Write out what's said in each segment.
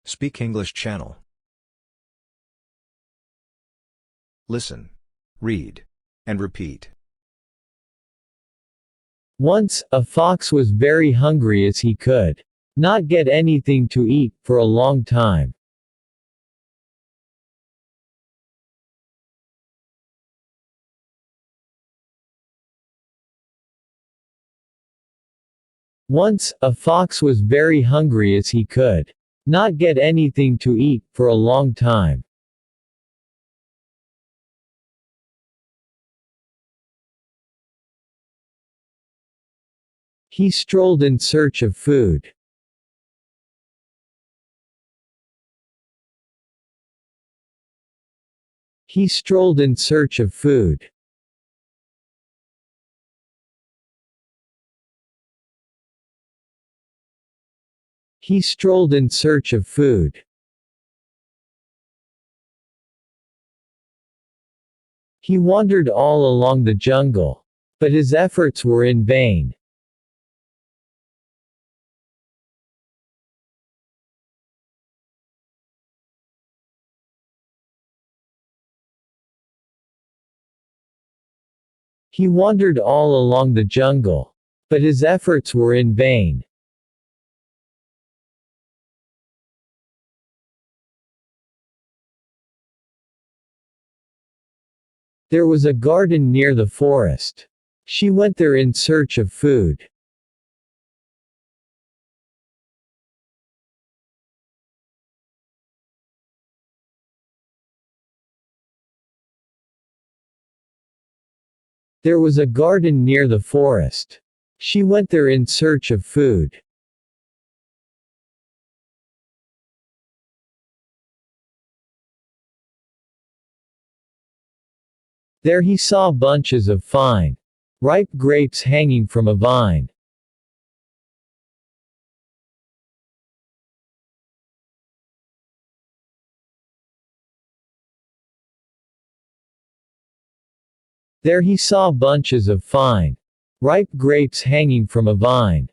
Speak English channel. Listen, read, and repeat. Once, a fox was very hungry as he could not get anything to eat for a long time. Once, a fox was very hungry as he could not get anything to eat for a long time. He strolled in search of food. He strolled in search of food. He strolled in search of food. He wandered all along the jungle, but his efforts were in vain. He wandered all along the jungle, but his efforts were in vain. There was a garden near the forest. She went there in search of food. There was a garden near the forest. She went there in search of food. There he saw bunches of fine, ripe grapes hanging from a vine. There he saw bunches of fine, ripe grapes hanging from a vine.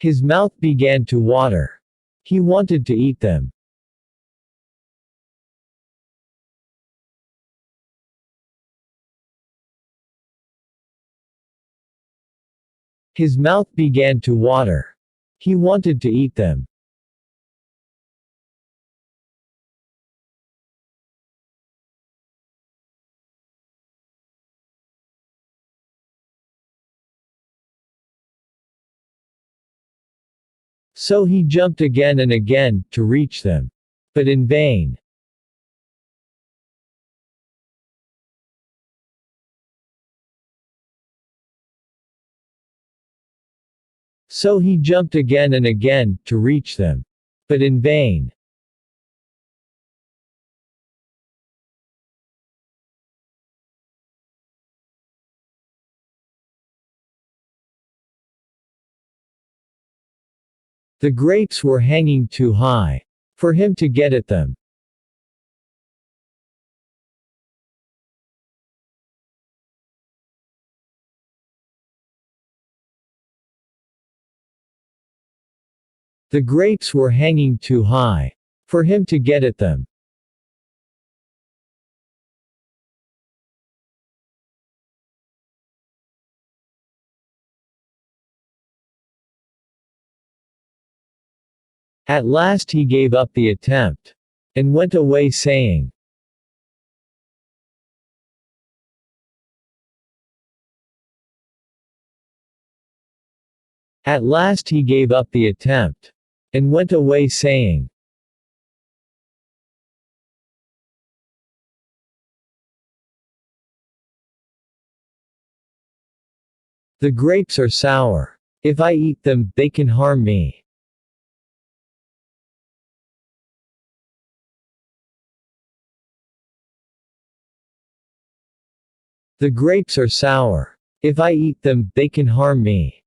His mouth began to water. He wanted to eat them. His mouth began to water. He wanted to eat them. So he jumped again and again, to reach them. But in vain. So he jumped again and again, to reach them. But in vain. The grapes were hanging too high for him to get at them. The grapes were hanging too high for him to get at them. At last he gave up the attempt and went away saying, At last he gave up the attempt and went away saying, The grapes are sour. If I eat them, they can harm me. The grapes are sour. If I eat them, they can harm me.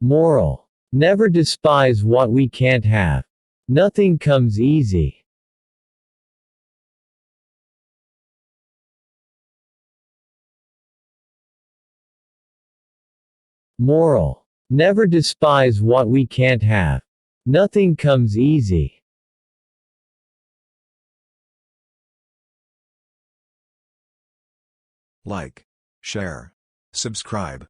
Moral. Never despise what we can't have. Nothing comes easy. Moral. Never despise what we can't have. Nothing comes easy. Like, share, subscribe.